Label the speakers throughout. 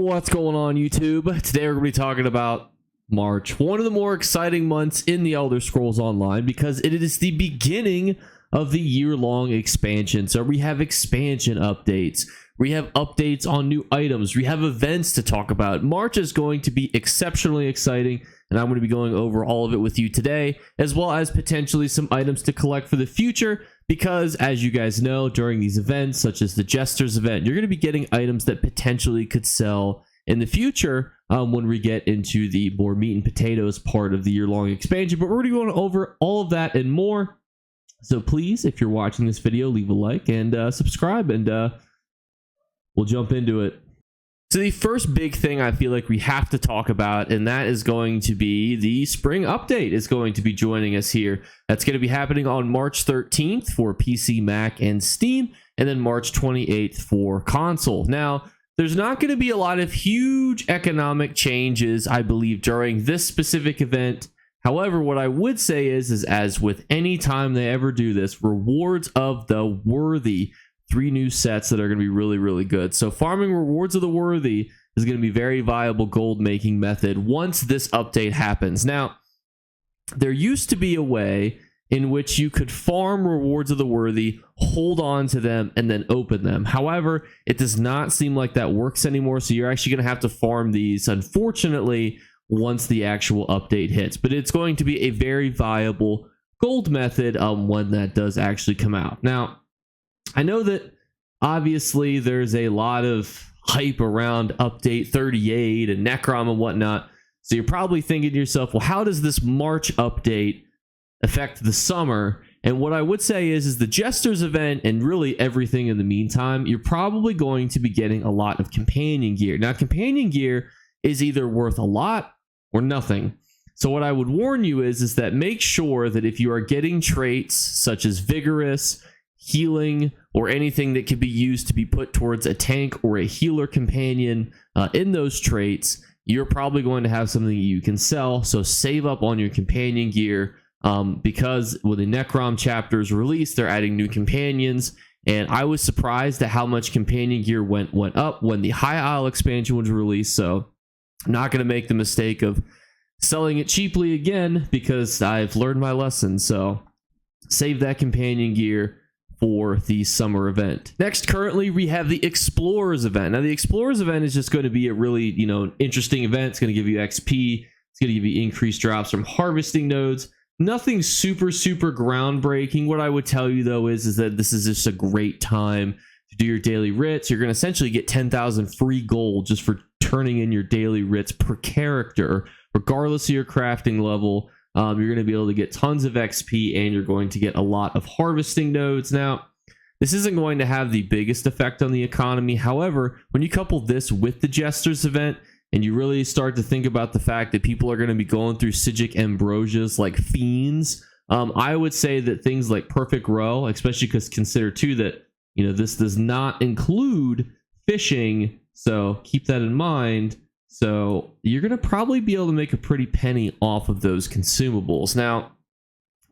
Speaker 1: What's going on, YouTube? Today we're going to be talking about March, one of the more exciting months in the Elder Scrolls Online because it is the beginning of the year-long expansion. So we have expansion updates, we have updates on new items, we have events to talk about. March is going to be exceptionally exciting, and I'm going to be going over all of it with you today, as well as potentially some items to collect for the future. Because as you guys know, during these events, such as the Jesters event, you're going to be getting items that potentially could sell in the future when we get into the more meat and potatoes part of the year-long expansion. But we're going to be going over all of that and more. So please, if you're watching this video, leave a like and subscribe, and we'll jump into it. So the first big thing I feel like we have to talk about, and that is going to be the spring update is going to be joining us here. That's going to be happening on March 13th for PC, Mac, and Steam, and then March 28th for console. Now, there's not going to be a lot of huge economic changes, I believe, during this specific event. However, what I would say is as with any time they ever do this, rewards of the worthy, 3 new sets that are going to be really good. So farming rewards of the worthy is going to be a very viable gold making method once this update happens. Now, there used to be a way in which you could farm rewards of the worthy, hold on to them, and then open them. However, it does not seem like that works anymore, so you're actually going to have to farm these, unfortunately, once the actual update hits. But it's going to be a very viable gold method when that does actually come out. Now, I know that obviously there's a lot of hype around update 38 and Necrom and whatnot. So you're probably thinking to yourself, well, how does this March update affect the summer? And what I would say is the Jesters event and really everything in the meantime, you're probably going to be getting a lot of companion gear. Now, companion gear is either worth a lot or nothing. So what I would warn you is that make sure that if you are getting traits such as vigorous, healing, or anything that could be used to be put towards a tank or a healer companion in those traits, you're probably going to have something you can sell. So save up on your companion gear because when the Necrom chapter is released, they're adding new companions, and I was surprised at how much companion gear went up when the High Isle expansion was released. So I'm not going to make the mistake of selling it cheaply again because I've learned my lesson. So save that companion gear for the summer event. Next, currently we have the Explorers event. Now the Explorers event is just going to be a really, interesting event. It's going to give you XP. It's going to give you increased drops from harvesting nodes. Nothing super groundbreaking. What I would tell you though is that this is just a great time to do your daily writs. You're going to essentially get 10,000 free gold just for turning in your daily writs per character, regardless of your crafting level. You're going to be able to get tons of XP, and you're going to get a lot of harvesting nodes. Now, this isn't going to have the biggest effect on the economy. However, when you couple this with the Jesters event, and you really start to think about the fact that people are going to be going through Psijic Ambrosias like fiends, I would say that things like Perfect Row, especially because consider too that this does not include fishing, so keep that in mind. So you're going to probably be able to make a pretty penny off of those consumables. Now,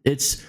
Speaker 1: it's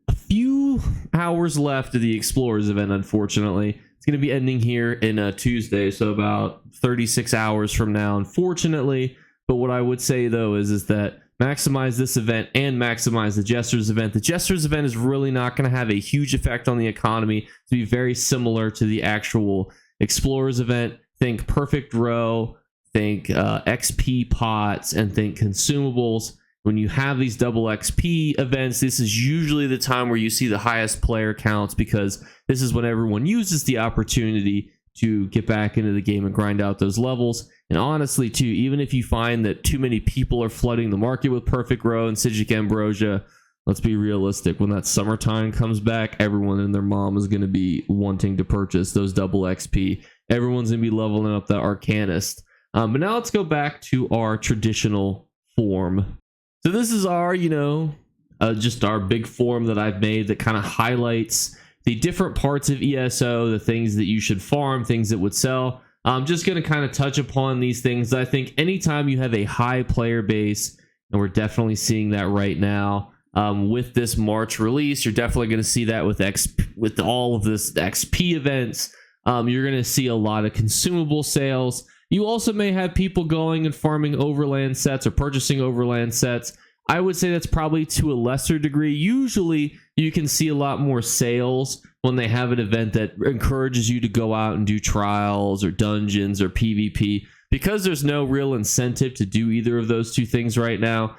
Speaker 1: a few hours left of the Explorers event, unfortunately. It's going to be ending here in Tuesday, so about 36 hours from now, unfortunately. But what I would say, though, is that maximize this event and maximize the Jesters event. The Jesters event is really not going to have a huge effect on the economy. To be very similar to the actual Explorers event. Think Perfect Row, think XP pots, and think consumables. When you have these double XP events, this is usually the time where you see the highest player counts, because this is when everyone uses the opportunity to get back into the game and grind out those levels. And honestly too, even if you find that too many people are flooding the market with Perfect Row and Psijic Ambrosia, let's be realistic. When that summertime comes back, everyone and their mom is going to be wanting to purchase those double XP. Everyone's going to be leveling up that Arcanist. But now let's go back to our traditional form. So this is our, just our big form that I've made that kind of highlights the different parts of ESO, the things that you should farm, things that would sell. I'm just going to kind of touch upon these things. I think anytime you have a high player base, and we're definitely seeing that right now, with this March release, you're definitely going to see that with all of this XP events. You're going to see a lot of consumable sales. You also may have people going and farming overland sets or purchasing overland sets. I would say that's probably to a lesser degree. Usually you can see a lot more sales when they have an event that encourages you to go out and do trials or dungeons or PvP. Because there's no real incentive to do either of those two things right now,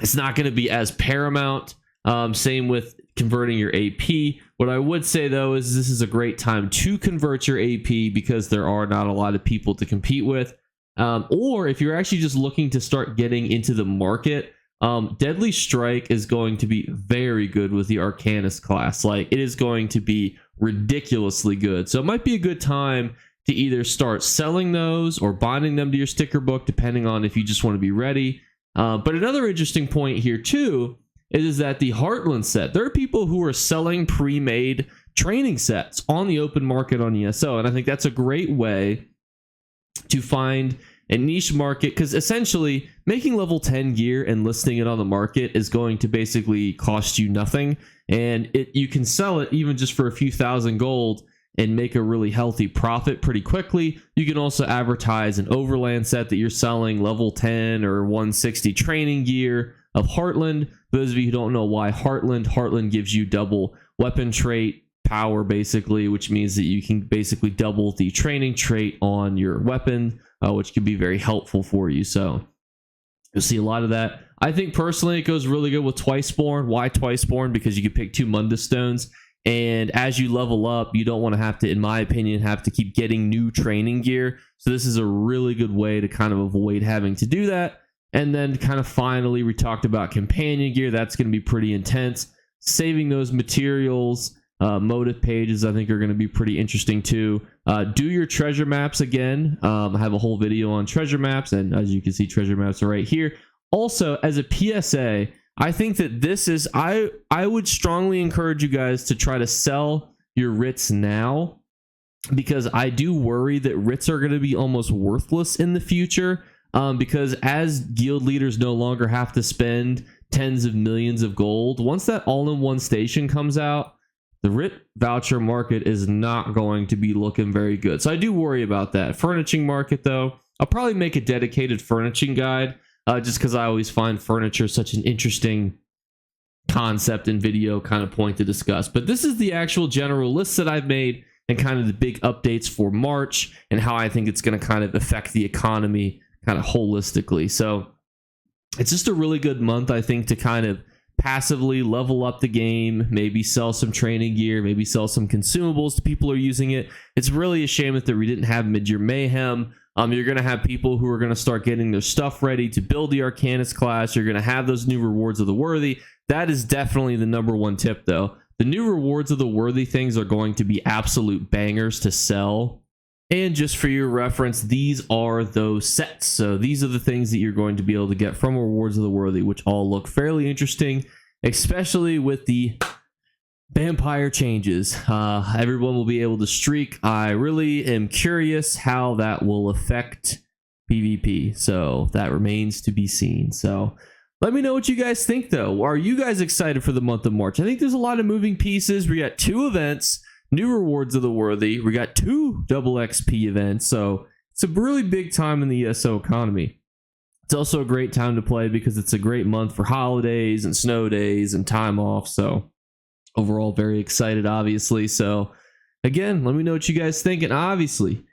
Speaker 1: it's not going to be as paramount. Same with converting your AP. What I would say though is this is a great time to convert your AP because there are not a lot of people to compete with. Or if you're actually just looking to start getting into the market, Deadly Strike is going to be very good with the Arcanist class. Like, it is going to be ridiculously good. So it might be a good time to either start selling those or binding them to your sticker book, depending on if you just want to be ready. But another interesting point here too is that the Heartland set, there are people who are selling pre-made training sets on the open market on ESO, and I think that's a great way to find a niche market, because essentially making level 10 gear and listing it on the market is going to basically cost you nothing, and you can sell it even just for a few thousand gold and make a really healthy profit pretty quickly. You can also advertise an overland set that you're selling level 10 or 160 training gear of Heartland. For those of you who don't know why Heartland gives you double weapon trait power basically, which means that you can basically double the training trait on your weapon, which can be very helpful for you. So you'll see a lot of that. I think personally it goes really good with Twiceborn. Why Twiceborn? Because you can pick 2 Mundus stones, and as you level up, you don't want to have to, in my opinion, have to keep getting new training gear. So this is a really good way to kind of avoid having to do that. And then kind of finally, we talked about companion gear. That's going to be pretty intense. Saving those materials, motive pages, I think are going to be pretty interesting too. Do your treasure maps again. I have a whole video on treasure maps, and as you can see, treasure maps are right here. Also, as a PSA, I think that this is, I would strongly encourage you guys to try to sell your writs now, because I do worry that writs are going to be almost worthless in the future, because as guild leaders no longer have to spend tens of millions of gold, once that all-in-one station comes out, the writ voucher market is not going to be looking very good. So I do worry about that. Furnishing market though, I'll probably make a dedicated furnishing guide, just because I always find furniture such an interesting concept and video kind of point to discuss. But this is the actual general list that I've made and kind of the big updates for March and how I think it's going to kind of affect the economy kind of holistically. So it's just a really good month, I think, to kind of passively level up the game, maybe sell some training gear, maybe sell some consumables to people who are using it. It's really a shame that we didn't have mid-year mayhem. You're going to have people who are going to start getting their stuff ready to build the Arcanist class. You're going to have those new rewards of the worthy. That is definitely the number one tip, though. The new rewards of the worthy things are going to be absolute bangers to sell. And just for your reference, these are those sets. So these are the things that you're going to be able to get from rewards of the worthy, which all look fairly interesting, especially with the vampire changes. Everyone will be able to streak. I really am curious how that will affect PvP, so that remains to be seen. So let me know what you guys think, though. Are you guys excited for the month of March? I think there's a lot of moving pieces. We got 2 events, new rewards of the worthy. We got 2 double XP events, so it's a really big time in the ESO economy. It's also a great time to play because it's a great month for holidays and snow days and time off. So overall, very excited, obviously. So again, let me know what you guys think. And obviously,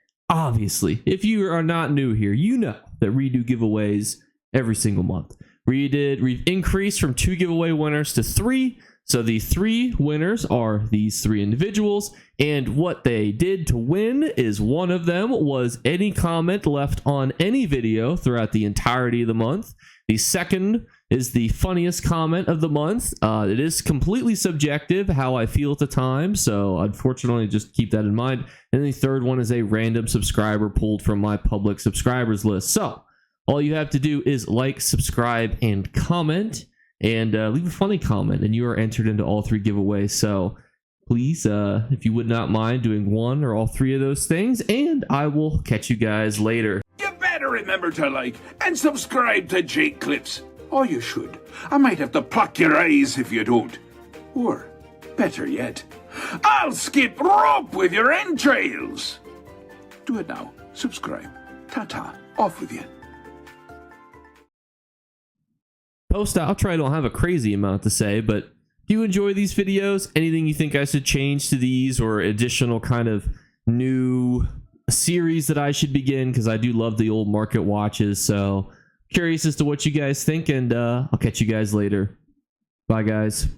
Speaker 1: if you are not new here, you know that we do giveaways every single month. We've increased from 2 giveaway winners to 3. So the 3 winners are these 3 individuals, and what they did to win is one of them was any comment left on any video throughout the entirety of the month. The second is the funniest comment of the month. It is completely subjective how I feel at the time, so unfortunately just keep that in mind. And the third one is a random subscriber pulled from my public subscribers list. So all you have to do is like, subscribe, and comment. And leave a funny comment, and you are entered into all 3 giveaways. So please, if you would not mind doing 1 or all 3 of those things, and I will catch you guys later.
Speaker 2: You better remember to like and subscribe to Jake Clips. Or you should. I might have to pluck your eyes if you don't. Or, better yet, I'll skip rope with your entrails. Do it now. Subscribe. Ta-ta. Off with you.
Speaker 1: Post outro, I don't have a crazy amount to say, but do you enjoy these videos? Anything you think I should change to these, or additional kind of new series that I should begin? Because I do love the old market watches, so curious as to what you guys think, and I'll catch you guys later. Bye, guys.